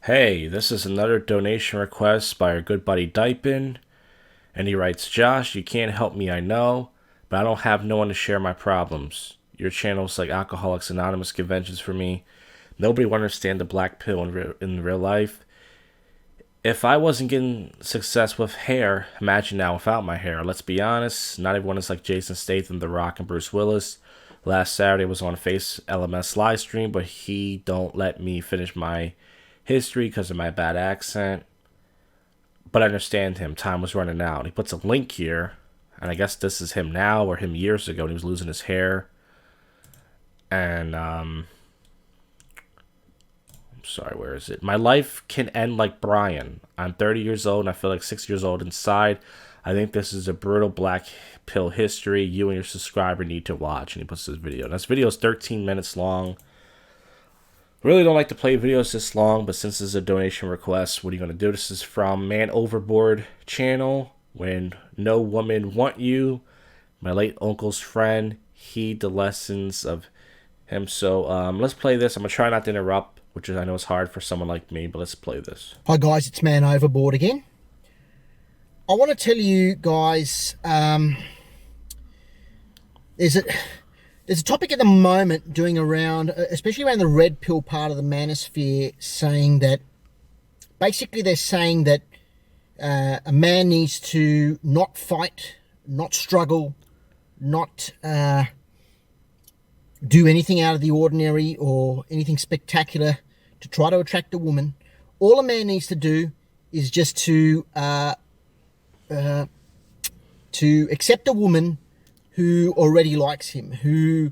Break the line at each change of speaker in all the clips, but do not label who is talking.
Hey, this is another donation request by our good buddy Dipen, and he writes, Josh, you can't help me, I know, but I don't have no one to share my problems. Your channel's like Alcoholics Anonymous conventions for me. Nobody will understand the black pill in real life. If I wasn't getting success with hair, imagine now without my hair. Let's be honest, not everyone is like Jason Statham, The Rock, and Bruce Willis. Last Saturday was on a Face LMS live stream, but he don't let me finish my history because of my bad accent. But I understand him. Time was running out. He puts a link here, and I guess this is him now or him years ago when he was losing his hair. And I'm sorry, where is it? My life can end like Brian. I'm 30 years old and I feel like 6 years old inside. I think this is a brutal black pill history you and your subscriber need to watch. And he puts this video. And this video is 13 minutes long. Really don't like to play videos this long, but since this is a donation request, what are you going to do? This is from Man Overboard channel. When no woman want you, my late uncle's friend, heed the lessons of him. So let's play this. I'm going to try not to interrupt, which is, I know is hard for someone like me, but let's play this.
Hi guys, it's Man Overboard again. I want to tell you guys, there's a topic at the moment doing around, especially around the red pill part of the manosphere, saying that, basically they're saying that a man needs to not fight, not struggle, not do anything out of the ordinary or anything spectacular to try to attract a woman. All a man needs to do is just to accept a woman who already likes him, who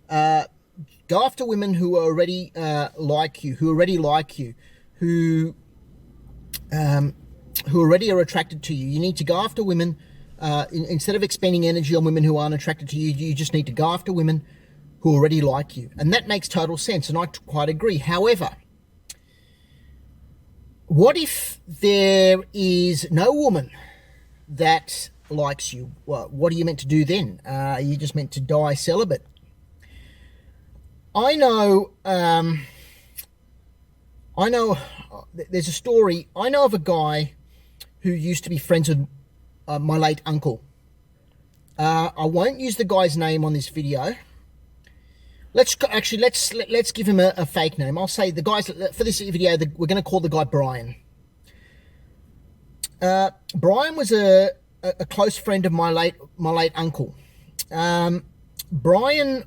go after women who already like you, who already like you, who already are attracted to you. You need to go after women instead of expending energy on women who aren't attracted to you. You just need to go after women who already like you, and that makes total sense, and I quite agree. However, what if there is no woman that likes you? Well, what are you meant to do then? Are you just meant to die celibate? I know there's a story. I know of a guy who used to be friends with my late uncle. I won't use the guy's name on this video. Let's give him a fake name. I'll say the guys for this video. We're going to call the guy Brian. Brian was a close friend of my late uncle. Brian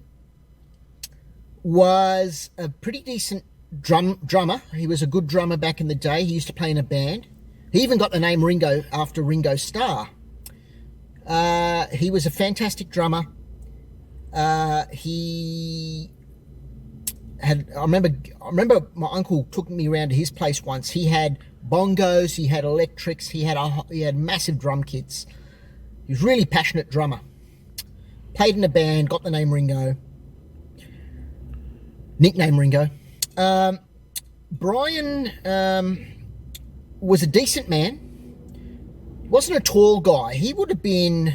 was a pretty decent drummer. He was a good drummer back in the day. He used to play in a band. He even got the name Ringo after Ringo Starr. He was a fantastic drummer. He had, I remember my uncle took me around to his place once. He had bongos, he had electrics, he had massive drum kits. He was a really passionate drummer. Played in a band, got the name Ringo. Nickname Ringo. Brian was a decent man. He wasn't a tall guy. He would have been,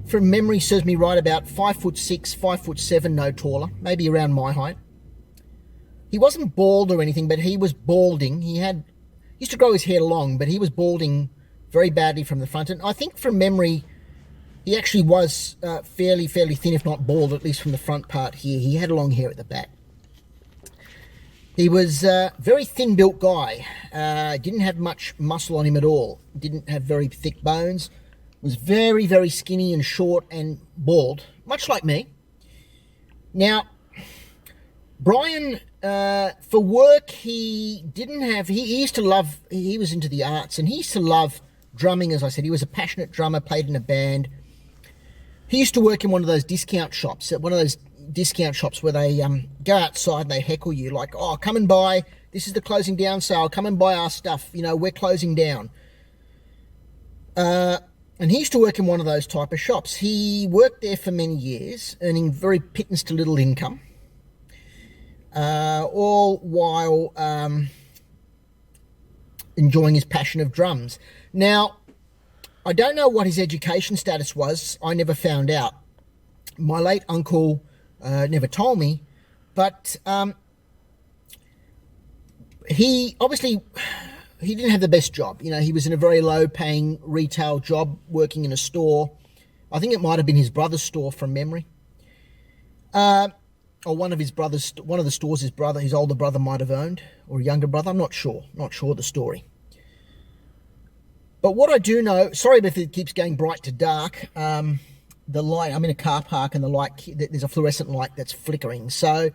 from memory serves me right, about 5'6", 5'7", no taller, maybe around my height. He wasn't bald or anything, but he was balding. He used to grow his hair long, but he was balding very badly from the front. And I think from memory, he actually was fairly thin, if not bald, at least from the front part here. He had long hair at the back. He was a very thin-built guy. Didn't have much muscle on him at all. Didn't have very thick bones. Was very skinny and short and bald, much like me. Now, Brian, for work, he was into the arts, and he used to love drumming, as I said. He was a passionate drummer, played in a band. He used to work in one of those discount shops, where they go outside and they heckle you, like, oh, come and buy, this is the closing down sale, come and buy our stuff, we're closing down. And he used to work in one of those type of shops. He worked there for many years, earning very pittance to little income, all while enjoying his passion of drums. Now, I don't know what his education status was. I never found out. My late uncle never told me, but he obviously he didn't have the best job. You know, he was in a very low-paying retail job, working in a store. I think it might have been his brother's store from memory, or one of the stores his older brother might have owned, or younger brother. I'm not sure. Not sure the story. But what I do know, sorry if it keeps going bright to dark. The light. I'm in a car park, and the light. There's a fluorescent light that's flickering. So,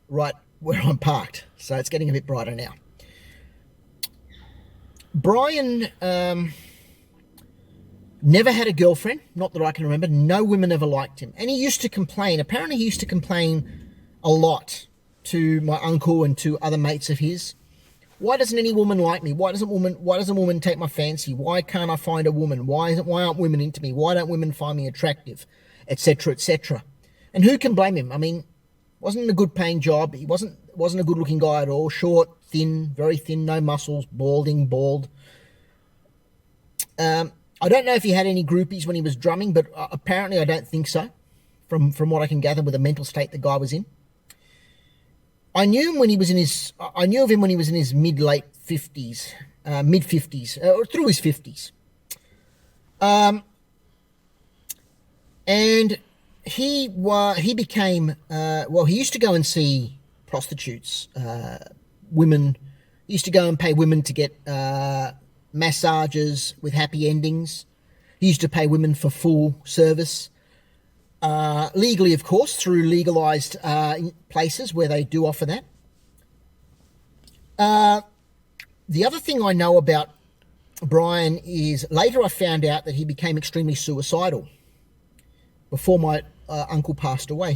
right where I'm parked. So it's getting a bit brighter now. Brian never had a girlfriend, not that I can remember. No women ever liked him. And he used to complain. Apparently he used to complain a lot to my uncle and to other mates of his. Why doesn't any woman like me? Why doesn't a woman take my fancy? Why can't I find a woman? Why aren't women into me? Why don't women find me attractive? Etc. etc. And who can blame him? I mean, wasn't a good paying job. He wasn't a good looking guy at all. Short, thin, very thin, no muscles, bald. I don't know if he had any groupies when he was drumming, but apparently I don't think so, from what I can gather with the mental state the guy was in. I knew of him when he was in his mid-late 50s, or through his 50s. And he became, he used to go and see prostitutes, women. He used to go and pay women to get massages with happy endings. He used to pay women for full service, legally, of course, through legalized places where they do offer that. The other thing I know about Brian is later I found out that he became extremely suicidal before my uncle passed away.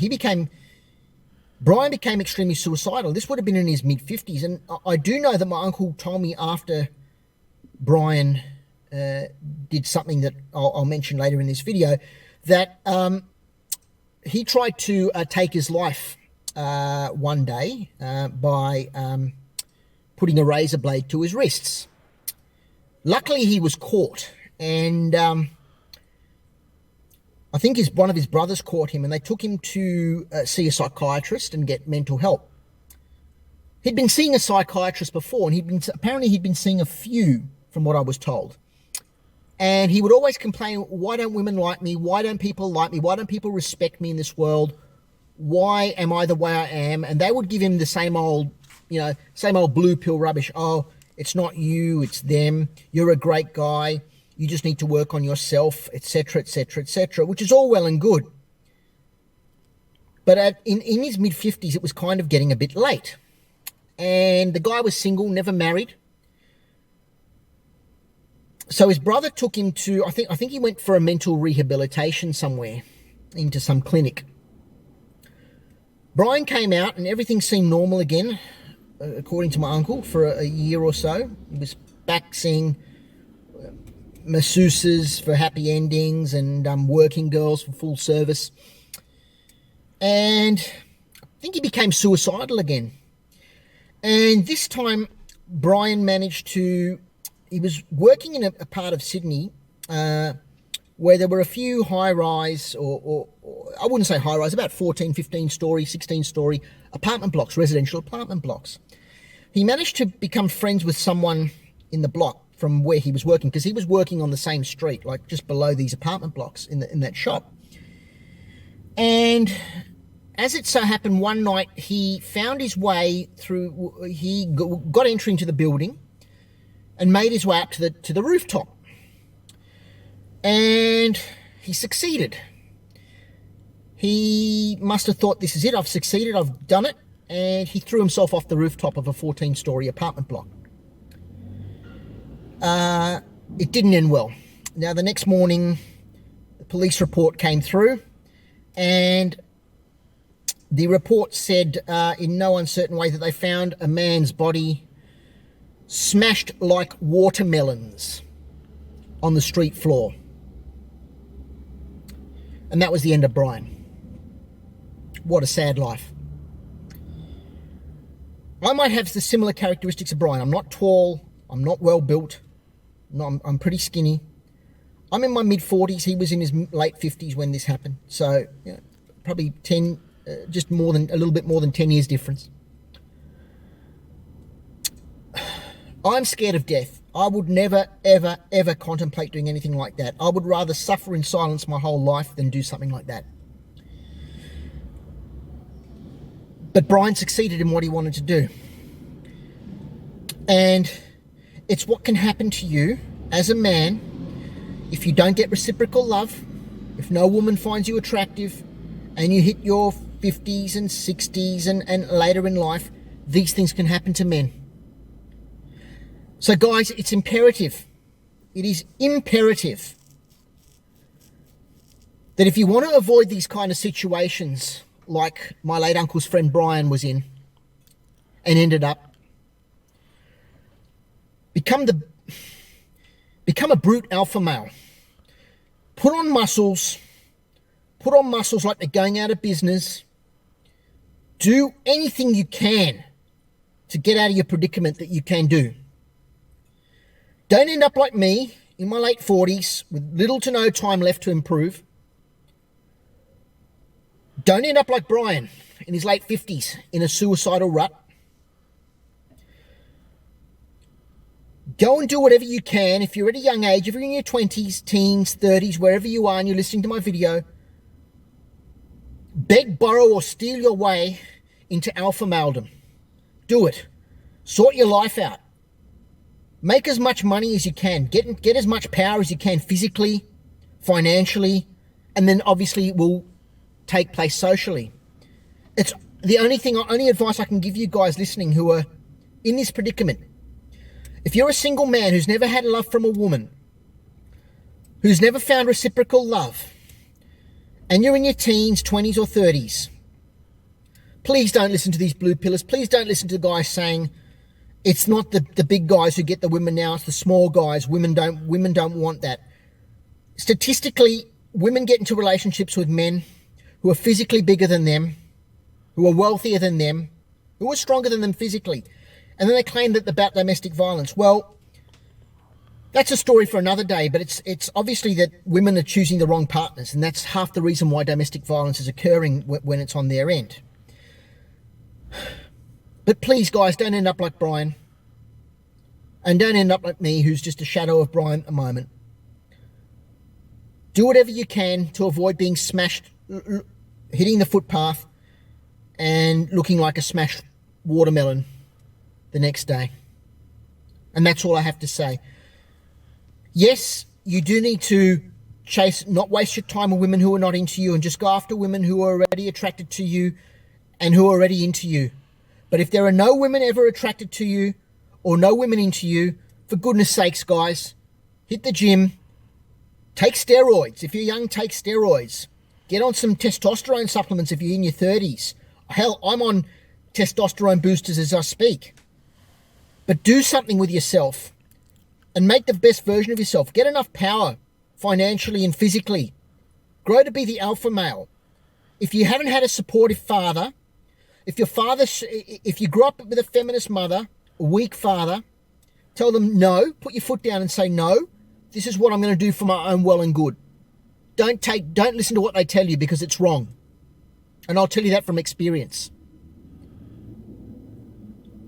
Brian became extremely suicidal. This would have been in his mid-50s. And I do know that my uncle told me after Brian did something that I'll mention later in this video, that he tried to take his life one day by putting a razor blade to his wrists. Luckily, he was caught, and I think one of his brothers caught him, and they took him to see a psychiatrist and get mental help. He'd been seeing a psychiatrist before, and apparently he'd been seeing a few, from what I was told. And he would always complain, why don't women like me? Why don't people like me? Why don't people respect me in this world? Why am I the way I am? And they would give him the same old blue pill rubbish. Oh, it's not you, it's them. You're a great guy. You just need to work on yourself, etc., etc., etc., which is all well and good. But in his mid-50s, it was kind of getting a bit late. And the guy was single, never married. So his brother took him to, I think he went for a mental rehabilitation somewhere, into some clinic. Brian came out and everything seemed normal again, according to my uncle, for a year or so. He was back seeing masseuses for happy endings and working girls for full service. And I think he became suicidal again. And this time, Brian he was working in a part of Sydney where there were a few high-rise, or I wouldn't say high-rise, about 14, 15-story, 16-story apartment blocks, residential apartment blocks. He managed to become friends with someone in the block from where he was working, because he was working on the same street, like just below these apartment blocks in that shop. And as it so happened, one night he found his way through, he got entry into the building and made his way up to the rooftop. And he succeeded. He must have thought, this is it, I've succeeded, I've done it. And he threw himself off the rooftop of a 14-story apartment block. It didn't end well. Now, the next morning, the police report came through, and the report said in no uncertain way that they found a man's body smashed like watermelons on the street floor. And that was the end of Brian. What a sad life. I might have the similar characteristics of Brian. I'm not tall. I'm not well built. No, I'm pretty skinny. I'm in my mid-40s. He was in his late 50s when this happened. So, probably a little bit more than 10 years difference. I'm scared of death. I would never, ever, ever contemplate doing anything like that. I would rather suffer in silence my whole life than do something like that. But Brian succeeded in what he wanted to do. And it's what can happen to you as a man if you don't get reciprocal love, if no woman finds you attractive, and you hit your 50s and 60s and later in life. These things can happen to men. So guys, it's imperative. It is imperative that if you want to avoid these kind of situations like my late uncle's friend Brian was in and ended up, become a brute alpha male. Put on muscles like they're going out of business. Do anything you can to get out of your predicament that you can do. Don't end up like me in my late 40s with little to no time left to improve. Don't end up like Brian in his late 50s in a suicidal rut. Go and do whatever you can. If you're at a young age, if you're in your 20s, teens, 30s, wherever you are and you're listening to my video, beg, borrow, or steal your way into alpha maldom. Do it. Sort your life out. Make as much money as you can. Get as much power as you can physically, financially, and then obviously it will take place socially. It's the only advice I can give you guys listening who are in this predicament. If you're a single man who's never had love from a woman, who's never found reciprocal love, and you're in your teens, 20s or 30s, please don't listen to these blue pillars. Please don't listen to the guys saying it's not the big guys who get the women now, it's the small guys. Women don't want that. Statistically, women get into relationships with men who are physically bigger than them, who are wealthier than them, who are stronger than them physically. And then they claim that about domestic violence. Well, that's a story for another day, but it's obviously that women are choosing the wrong partners, and that's half the reason why domestic violence is occurring when it's on their end. But please, guys, don't end up like Brian. And don't end up like me, who's just a shadow of Brian at the moment. Do whatever you can to avoid being smashed, hitting the footpath, and looking like a smashed watermelon the next day. And that's all I have to say. Yes, you do need to not waste your time with women who are not into you, and just go after women who are already attracted to you and who are already into you. But if there are no women ever attracted to you or no women into you, for goodness sakes, guys, hit the gym, take steroids. If you're young, take steroids. Get on some testosterone supplements if you're in your 30s. Hell, I'm on testosterone boosters as I speak. But do something with yourself and make the best version of yourself. Get enough power financially and physically. Grow to be the alpha male. If you haven't had a supportive father, if you grew up with a feminist mother, a weak father, tell them no, put your foot down and say no. This is what I'm going to do for my own well and good. Don't listen to what they tell you because it's wrong. And I'll tell you that from experience.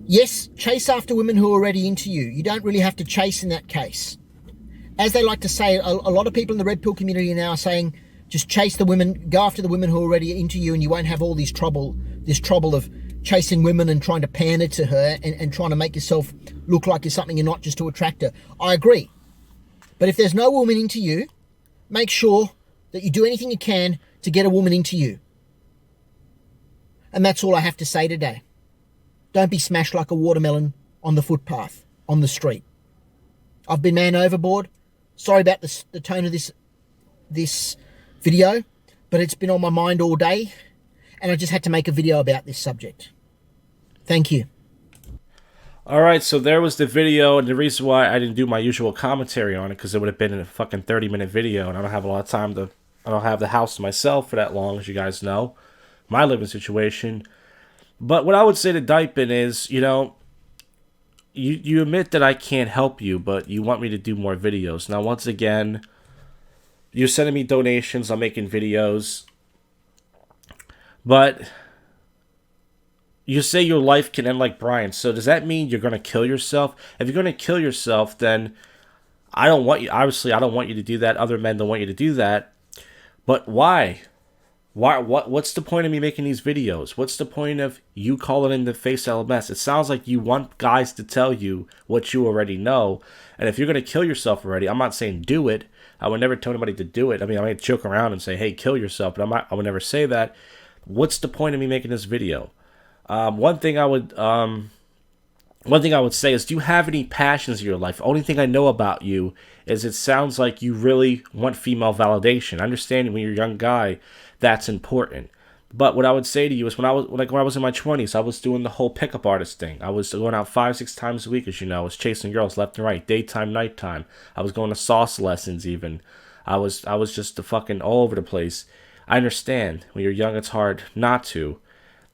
Yes, chase after women who are already into you. You don't really have to chase in that case. As they like to say, a lot of people in the red pill community now are saying, just chase the women, go after the women who are already into you, and you won't have all this trouble of chasing women and trying to pander to her and trying to make yourself look like you're something you're not just to attract her. I agree. But if there's no woman into you, make sure that you do anything you can to get a woman into you. And that's all I have to say today. Don't be smashed like a watermelon on the footpath, on the street. I've been man overboard. Sorry about the tone of this video, but it's been on my mind all day, and I just had to make a video about this subject. Thank you.
All right, so there was the video, and the reason why I didn't do my usual commentary on it, because it would have been a fucking 30-minute video, and I don't have a lot of time I don't have the house to myself for that long, as you guys know, my living situation. But what I would say to Dipen is, you admit that I can't help you, but you want me to do more videos. Now, once again, you're sending me donations, I'm making videos, but you say your life can end like Brian. So does that mean you're gonna kill yourself? If you're gonna kill yourself, then I don't want you. Obviously, I don't want you to do that. Other men don't want you to do that. But why? Why? What's the point of me making these videos? What's the point of you calling in the face LMS? It sounds like you want guys to tell you what you already know. And if you're gonna kill yourself already, I'm not saying do it. I would never tell anybody to do it. I mean, I might joke around and say, "Hey, kill yourself," but I would never say that. What's the point of me making this video? Um, one thing I would one thing I would say is, do you have any passions in your life? The only thing I know about you is it sounds like you really want female validation. I understand when you're a young guy, that's important. But what I would say to you is, when I was in my 20s, I was doing the whole pickup artist thing. I was going out 5, 6 times a week, as you know. I was chasing girls left and right, daytime, nighttime. I was going to sauce lessons even. I was just the fucking all over the place. I understand when you're young, it's hard not to.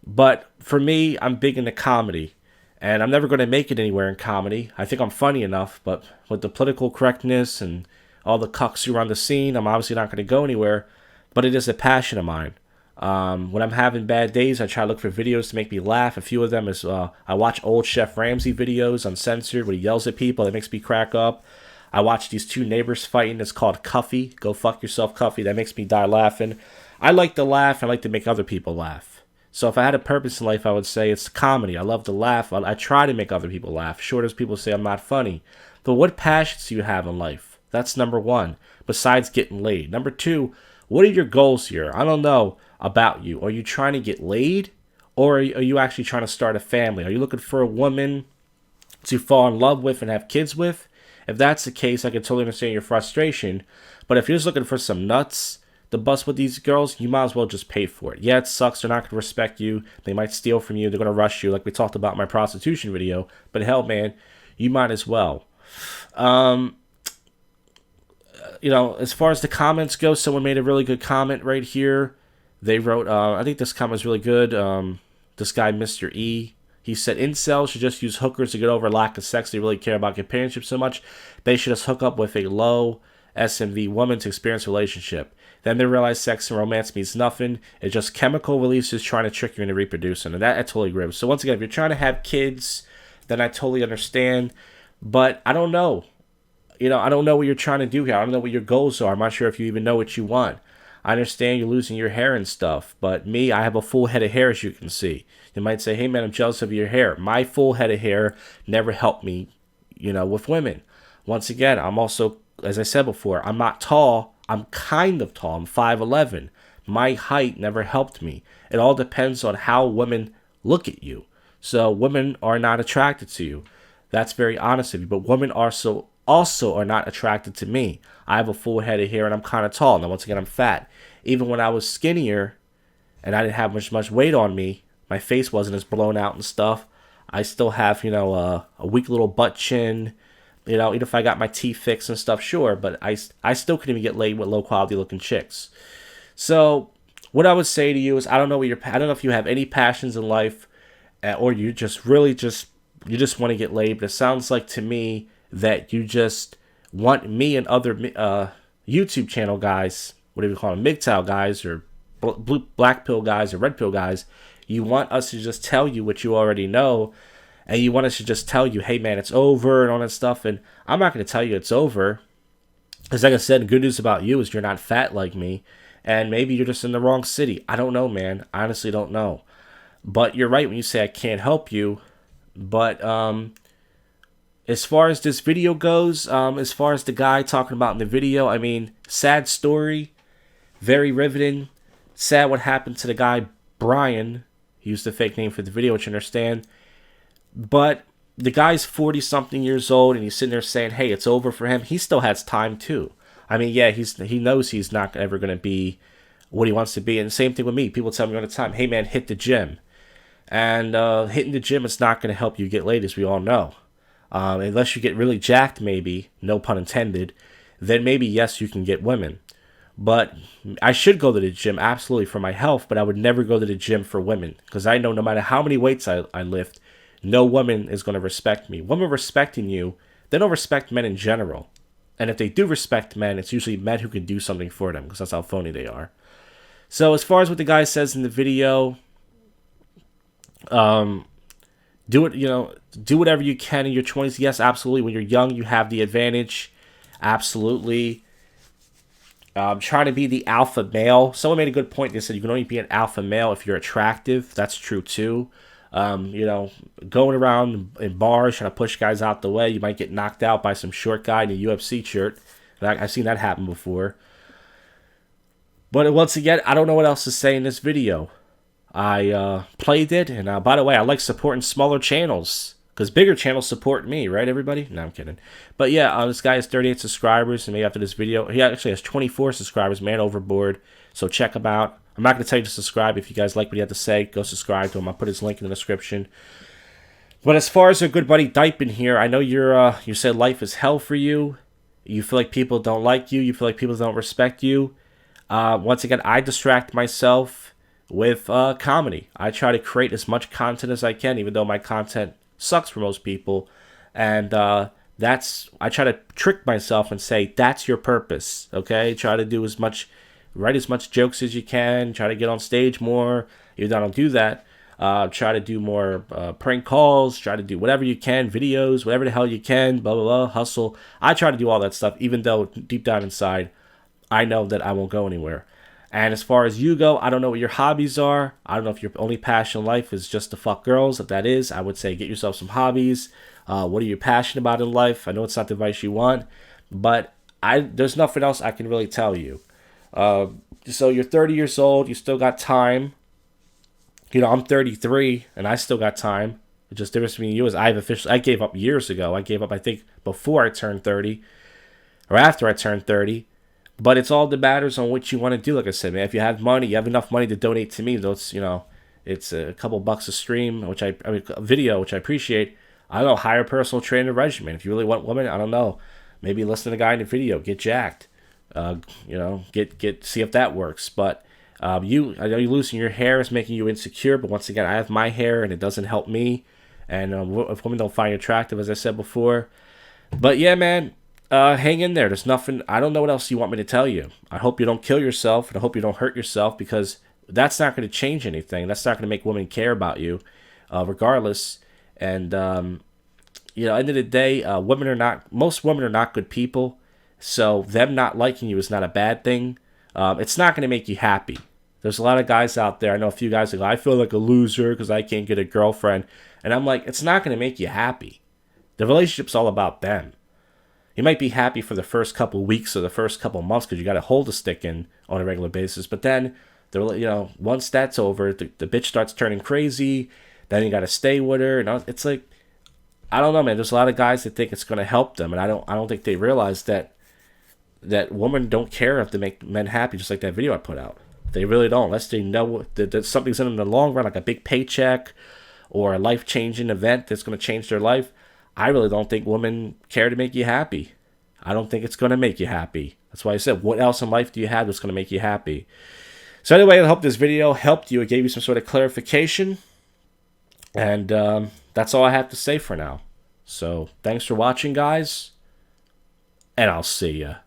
But for me, I'm big into comedy. And I'm never going to make it anywhere in comedy. I think I'm funny enough, but with the political correctness and all the cucks who are on the scene, I'm obviously not going to go anywhere. But it is a passion of mine. When I'm having bad days, I try to look for videos to make me laugh. A few of them is I watch old Chef Ramsay videos uncensored where he yells at people. That makes me crack up. I watch these two neighbors fighting. It's called Cuffy. Go fuck yourself, Cuffy. That makes me die laughing. I like to laugh. I like to make other people laugh. So if I had a purpose in life, I would say it's comedy. I love to laugh. I try to make other people laugh. Short as people say I'm not funny. But what passions do you have in life? That's number one, besides getting laid. Number two, what are your goals here? I don't know about you. Are you trying to get laid? Or are you actually trying to start a family? Are you looking for a woman to fall in love with and have kids with? If that's the case, I can totally understand your frustration. But if you're just looking for some nuts to bust with these girls, you might as well just pay for it. Yeah, it sucks. They're not going to respect you. They might steal from you. They're going to rush you, like we talked about in my prostitution video. But hell, man, you might as well. Um, as far as the comments go, someone made a really good comment right here. They wrote, I think this comment was really good. This guy, Mr. E, he said, incels should just use hookers to get over lack of sex. They really care about companionship so much. They should just hook up with a low SMV woman to experience a relationship. Then they realize sex and romance means nothing. It's just chemical releases trying to trick you into reproducing. And that I totally agree with. So once again, if you're trying to have kids, then I totally understand. But I don't know. I don't know what you're trying to do here. I don't know what your goals are. I'm not sure if you even know what you want. I understand you're losing your hair and stuff, but me, I have a full head of hair, as you can see. You might say, hey man, I'm jealous of your hair. My full head of hair never helped me, with women. Once again, I'm also, as I said before, I'm not tall. I'm kind of tall. I'm 5'11". My height never helped me. It all depends on how women look at you. So women are not attracted to you. That's very honest of you. But women also are not attracted to me. I have a full head of hair and I'm kind of tall. Now, once again, I'm fat. Even when I was skinnier and I didn't have much weight on me, my face wasn't as blown out and stuff. I still have, a weak little butt chin. Even if I got my teeth fixed and stuff, sure. But I still couldn't even get laid with low quality looking chicks. So what I would say to you is, I don't know if you have any passions in life, or you just really you just want to get laid. But it sounds like to me that you just want me and other YouTube channel guys, whatever you call them, MGTOW guys or black pill guys or red pill guys, you want us to just tell you what you already know, and you want us to just tell you, hey man, it's over and all that stuff. And I'm not going to tell you it's over, because like I said, good news about you is you're not fat like me, and maybe you're just in the wrong city. I don't know, man. I honestly don't know. But you're right when you say I can't help you. But as far as this video goes, as far as the guy talking about in the video, I mean, sad story, very riveting. Sad what happened to the guy, Brian. He used the fake name for the video, which I understand. But the guy's 40-something years old, and he's sitting there saying, hey, it's over for him. He still has time, too. I mean, yeah, he knows he's not ever going to be what he wants to be. And the same thing with me. People tell me all the time, hey, man, hit the gym. And hitting the gym is not going to help you get laid, as we all know. Unless you get really jacked, maybe, no pun intended, then maybe, yes, you can get women. But I should go to the gym, absolutely, for my health, but I would never go to the gym for women. Because I know no matter how many weights I lift, no woman is going to respect me. Women respecting you, they don't respect men in general. And if they do respect men, it's usually men who can do something for them, because that's how phony they are. So as far as what the guy says in the video, Do it, do whatever you can in your 20s. Yes, absolutely. When you're young, you have the advantage. Absolutely. Trying to be the alpha male. Someone made a good point. They said you can only be an alpha male if you're attractive. That's true too. Going around in bars trying to push guys out the way, you might get knocked out by some short guy in a UFC shirt. I've seen that happen before. But once again, I don't know what else to say in this video. I played it, and by the way, I like supporting smaller channels because bigger channels support me, right, everybody? No, I'm kidding. But yeah, this guy has 38 subscribers, and maybe after this video, he actually has 24 subscribers, man overboard. So check him out. I'm not going to tell you to subscribe. If you guys like what he had to say, go subscribe to him. I'll put his link in the description. But as far as our good buddy Dipen here, I know you said life is hell for you. You feel like people don't like you. You feel like people don't respect you. Once again, I distract myself with comedy. I try to create as much content as I can, even though my content sucks for most people. And I try to trick myself and say, that's your purpose, okay? Try to do write as much jokes as you can. Try to get on stage more. Even though I don't do that, try to do more prank calls. Try to do whatever you can, videos, whatever the hell you can, blah, blah, blah, hustle. I try to do all that stuff, even though deep down inside, I know that I won't go anywhere. And as far as you go, I don't know what your hobbies are. I don't know if your only passion in life is just to fuck girls. If that is, I would say get yourself some hobbies. What are you passionate about in life? I know it's not the advice you want, but there's nothing else I can really tell you. So you're 30 years old. You still got time. I'm 33, and I still got time. The just difference between you is I gave up years ago. I gave up, I think, before I turned 30 or after I turned 30. But it's all that matters on what you want to do. Like I said, man, if you have money, you have enough money to donate to me. Though it's a couple bucks a stream, a video, which I appreciate. I don't know, hire a personal trainer regimen. If you really want women, I don't know, maybe listen to the guy in the video, get jacked. See if that works. But I know you losing your hair is making you insecure. But once again, I have my hair and it doesn't help me. And if women don't find you attractive, as I said before. But yeah, man. Hang in there. There's nothing. I don't know what else you want me to tell you. I hope you don't kill yourself, and I hope you don't hurt yourself, because that's not going to change anything. That's not going to make women care about you, regardless. And end of the day, most women are not good people. So them not liking you is not a bad thing. It's not going to make you happy. There's a lot of guys out there. I know a few guys that go, I feel like a loser because I can't get a girlfriend. And I'm like, it's not going to make you happy. The relationship's all about them. You might be happy for the first couple of weeks or the first couple of months because you got to hold a stick in on a regular basis. But then, once that's over, the bitch starts turning crazy. Then you got to stay with her. And it's like, I don't know, man. There's a lot of guys that think it's going to help them, and I don't think they realize that women don't care if they make men happy. Just like that video I put out, they really don't, unless they know that something's in the long run, like a big paycheck or a life-changing event that's going to change their life. I really don't think women care to make you happy. I don't think it's going to make you happy. That's why I said, what else in life do you have that's going to make you happy? So anyway, I hope this video helped you. It gave you some sort of clarification. And that's all I have to say for now. So thanks for watching, guys. And I'll see ya.